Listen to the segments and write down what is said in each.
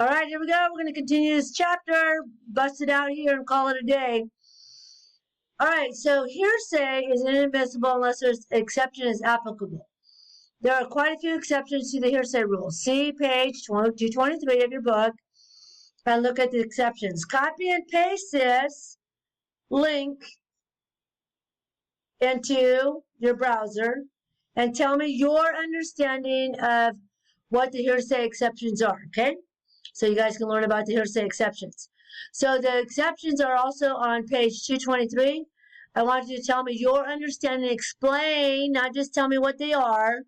All right, here we go. We're going to continue this chapter, bust it out here and call it a day. All right, so hearsay is inadmissible unless there's exception is applicable. There are quite a few exceptions to the hearsay rule. See page 223 of your book and look at the exceptions. Copy and paste this link into your browser and tell me your understanding of what the hearsay exceptions are, okay? So you guys can learn about the hearsay exceptions. So the exceptions are also on page 223. I want you to tell me your understanding, explain, not just tell me what they are,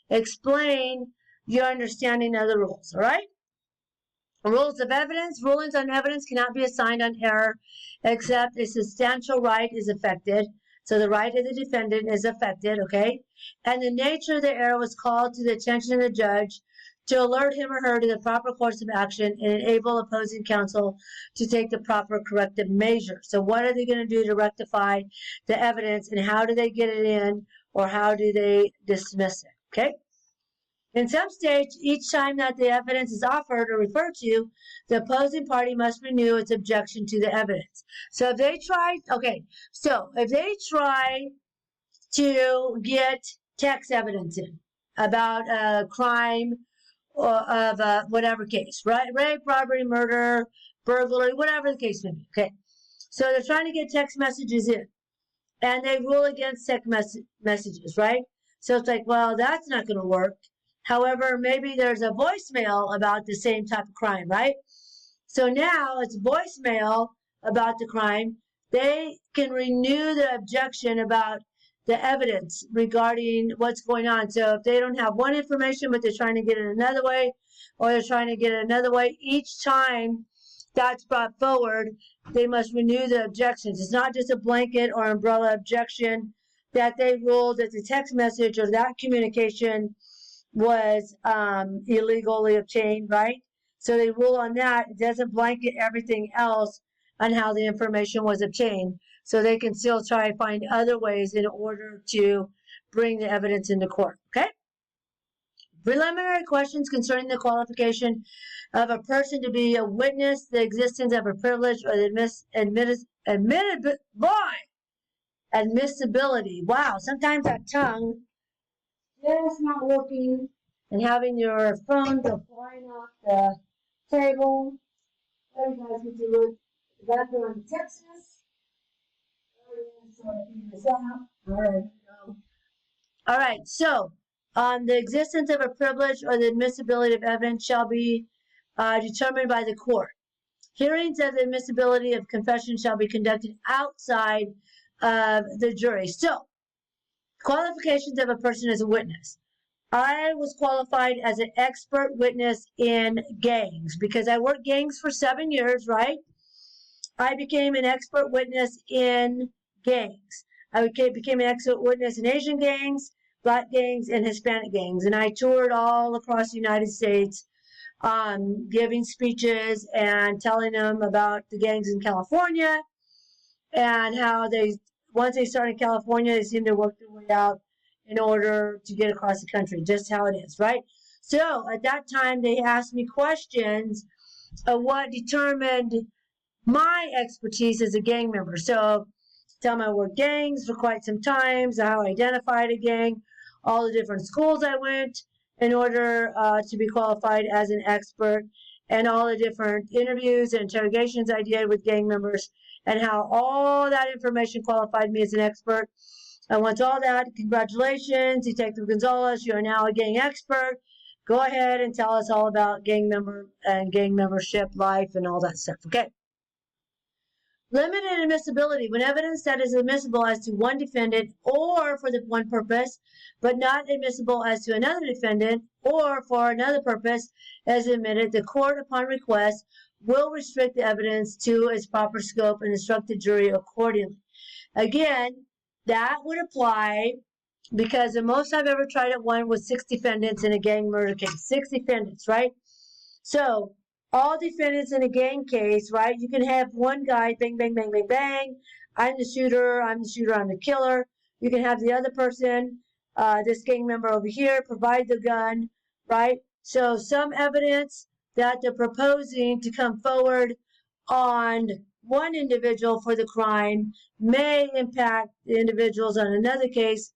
explain your understanding of the rules, all right? Rules of evidence. Rulings on evidence cannot be assigned on error except a substantial right is affected. So the right of the defendant is affected, okay? And the nature of the error was called to the attention of the judge to alert him or her to the proper course of action and enable opposing counsel to take the proper corrective measure. So what are they going to do to rectify the evidence, and how do they get it in, or how do they dismiss it, okay? In some states, each time that the evidence is offered or referred to, the opposing party must renew its objection to the evidence. So if they try to get text evidence in about a crime or of whatever case, right? Rape, robbery, murder, burglary, whatever the case may be, okay? So they're trying to get text messages in, and they rule against text messages, right? So it's like, well, that's not going to work. However, maybe there's a voicemail about the same type of crime, right? So now it's voicemail about the crime. They can renew the objection about the evidence regarding what's going on. So if they don't have one information, but they're trying to get it another way, or they're trying to get it another way, each time that's brought forward, they must renew the objections. It's not just a blanket or umbrella objection that they ruled that the text message or that communication was illegally obtained, right? So they rule on that. It doesn't blanket everything else on how the information was obtained. So they can still try to find other ways in order to bring the evidence into court, okay? Preliminary questions concerning the qualification of a person to be a witness, the existence of a privilege, or the admissibility. Wow, sometimes that tongue just not working, and having your phone go flying off the table. You guys get to look back on Texas. All right, so the existence of a privilege or the admissibility of evidence shall be determined by the court. Hearings of the admissibility of confession shall be conducted outside of the jury. So, qualifications of a person as a witness. I was qualified as an expert witness in gangs because I worked gangs for 7 years, right? I became an expert witness in gangs. I became an expert witness in Asian gangs, Black gangs, and Hispanic gangs. And I toured all across the United States, giving speeches and telling them about the gangs in California and how once they start in California, they seem to work their way out in order to get across the country, just how it is, right? So at that time, they asked me questions of what determined my expertise as a gang member. So tell them I worked gangs for quite some time, how I identified a gang, all the different schools I went in order to be qualified as an expert, and all the different interviews and interrogations I did with gang members, and how all that information qualified me as an expert. And once all that, congratulations, Detective Gonzalez, you are now a gang expert. Go ahead and tell us all about gang member and gang membership life and all that stuff, okay? Limited admissibility, when evidence that is admissible as to one defendant or for the one purpose, but not admissible as to another defendant or for another purpose as admitted, the court, upon request, will restrict the evidence to its proper scope and instruct the jury accordingly. Again, that would apply because the most I've ever tried at one was 6 defendants in a gang murder case. 6 defendants, right? So all defendants in a gang case, right? You can have one guy, bang, bang, bang, bang, bang. I'm the shooter, I'm the killer. You can have the other person, this gang member over here, provide the gun, right? So some evidence that they're proposing to come forward on one individual for the crime may impact the individuals on another case,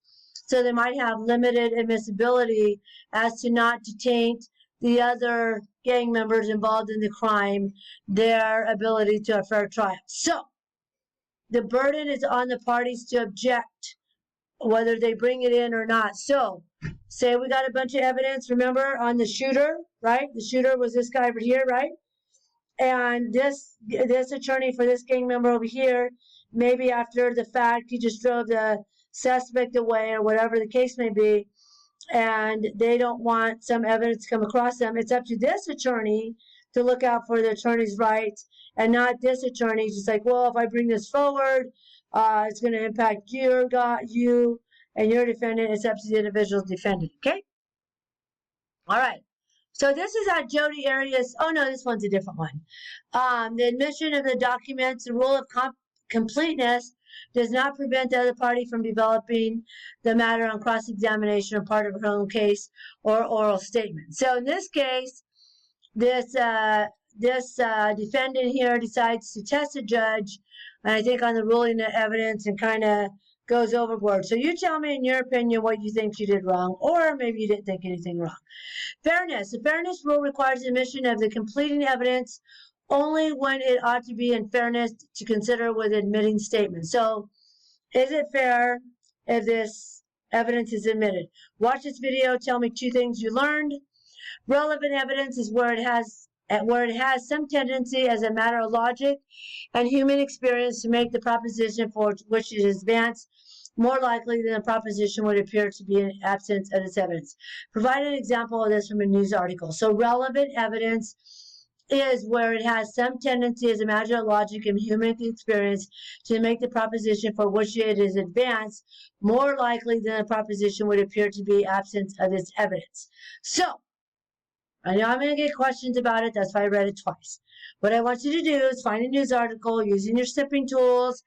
so they might have limited admissibility as to not to taint the other gang members involved in the crime, their ability to a fair trial. So the burden is on the parties to object, whether they bring it in or not. So say we got a bunch of evidence, remember, on the shooter, right? The shooter was this guy over here, right? And this attorney for this gang member over here, maybe after the fact, he just drove the suspect away or whatever the case may be, and they don't want some evidence to come across them. It's up to this attorney to look out for the attorney's rights, and not this attorney just like, well, if I bring this forward, it's going to impact you and your defendant. It's up to the individual defendant. Okay. All right. So this is at Jodi Arias. Oh no, this one's a different one. The admission of the documents, the rule of completeness does not prevent the other party from developing the matter on cross-examination or part of her own case or oral statement. So in this case, this defendant here decides to test the judge, and I think on the ruling of evidence, and kind of goes overboard. So you tell me in your opinion what you think you did wrong, or maybe you didn't think anything wrong. Fairness. The fairness rule requires the admission of the completing evidence only when it ought to be in fairness to consider with admitting statements. So is it fair if this evidence is admitted? Watch this video. Tell me 2 things you learned. Relevant evidence is where it has some tendency as a matter of logic and human experience to make the proposition for which it is advanced more likely than the proposition would appear to be in absence of its evidence. Provide an example of this from a news article. So relevant evidence is where it has some tendency as a matter of logic and human experience to make the proposition for which it is advanced more likely than the proposition would appear to be absence of its evidence. So I know I'm going to get questions about it. That's why I read it twice. What I want you to do is find a news article using your snipping tools,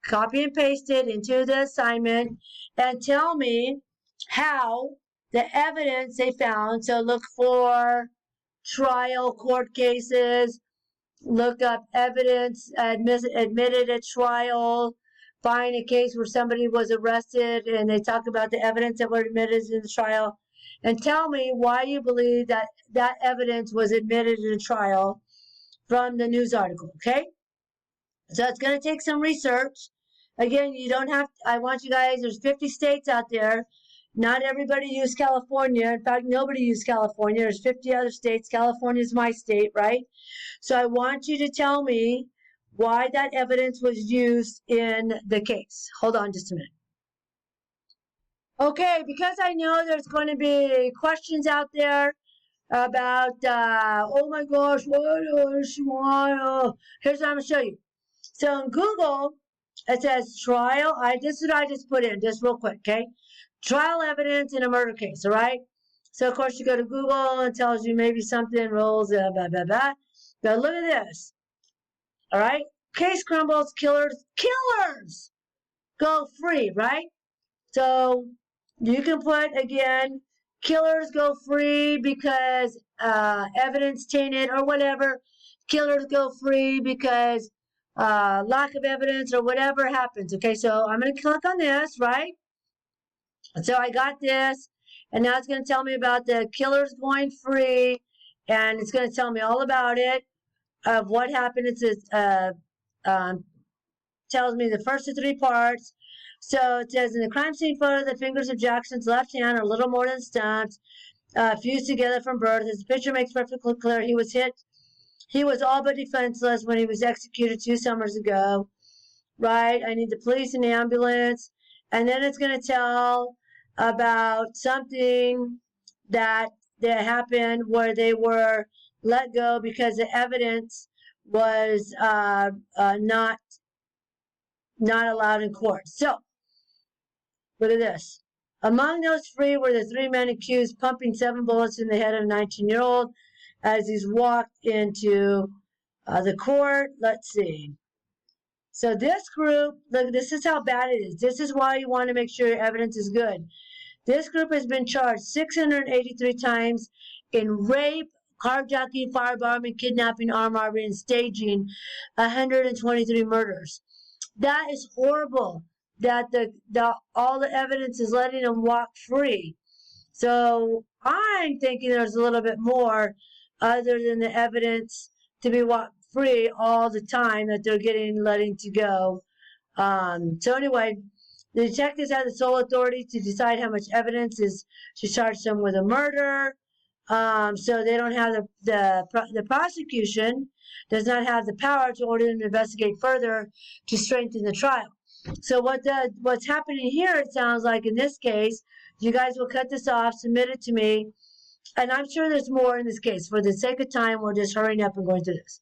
copy and paste it into the assignment, and tell me how the evidence they found. So look for trial court cases, look up evidence admitted at trial, find a case where somebody was arrested and they talk about the evidence that were admitted in the trial, and tell me why you believe that that evidence was admitted in a trial from the news article, okay? So it's going to take some research. Again, you don't have, I want you guys, there's 50 states out there. Not everybody used California. In fact, nobody used California. There's 50 other states. California is my state, right? So I want you to tell me why that evidence was used in the case. Hold on just a minute. Okay, because I know there's going to be questions out there about, oh my gosh, here's what I'm going to show you. So in Google, it says trial. This is what I just put in, just real quick, okay? Trial evidence in a murder case, all right? So, of course, you go to Google and it tells you maybe something rolls, blah, blah, blah. But look at this, all right? Case crumbles, killers go free, right? So you can put, again, killers go free because evidence tainted or whatever. Killers go free because lack of evidence or whatever happens. Okay, so I'm going to click on this, right? So I got this, and now it's going to tell me about the killers going free, and it's going to tell me all about it, of what happened. It says, tells me the first of 3 parts. So it says, in the crime scene photo, the fingers of Jackson's left hand are a little more than stumps, fused together from birth. As the picture makes perfectly clear, he was hit. He was all but defenseless when he was executed 2 summers ago, right? I need the police and the ambulance. And then it's going to tell about something that happened where they were let go because the evidence was not allowed in court. So, look at this. Among those free were the 3 men accused pumping 7 bullets in the head of a 19-year-old as he's walked into the court. Let's see. So this group, look, this is how bad it is. This is why you want to make sure your evidence is good. This group has been charged 683 times in rape, carjacking, firebombing, kidnapping, armed robbery, and staging 123 murders. That is horrible. That all the evidence is letting them walk free. So I'm thinking there's a little bit more other than the evidence to be walked free all the time that they're letting to go. So anyway, the detectives have the sole authority to decide how much evidence is to charge them with a murder. So they don't have the prosecution does not have the power to order them to investigate further to strengthen the trial. So what's happening here, it sounds like in this case, you guys will cut this off, submit it to me, and I'm sure there's more in this case. For the sake of time, we're just hurrying up and going through this.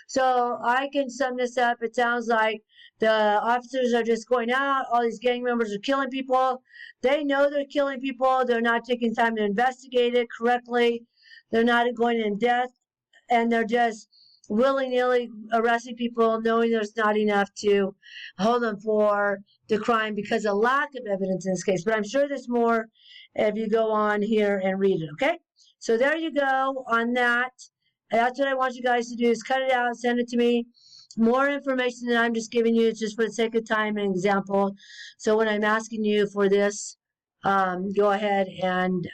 So I can sum this up. It sounds like the officers are just going out. All these gang members are killing people. They know they're killing people. They're not taking time to investigate it correctly. They're not going in depth, and they're just willy-nilly arresting people, knowing there's not enough to hold them for the crime because of lack of evidence in this case. But I'm sure there's more if you go on here and read it, okay? So there you go on that. That's what I want you guys to do is cut it out, send it to me. More information than I'm just giving you, it's just for the sake of time and example. So when I'm asking you for this, go ahead and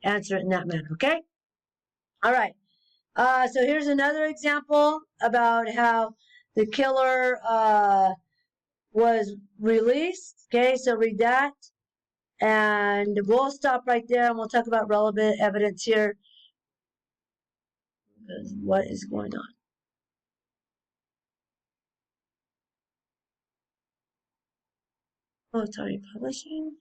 answer it in that manner, okay? All right. So here's another example about how the killer was released. Okay, so read that. And we'll stop right there and we'll talk about relevant evidence here. What is going on? Oh, sorry, publishing.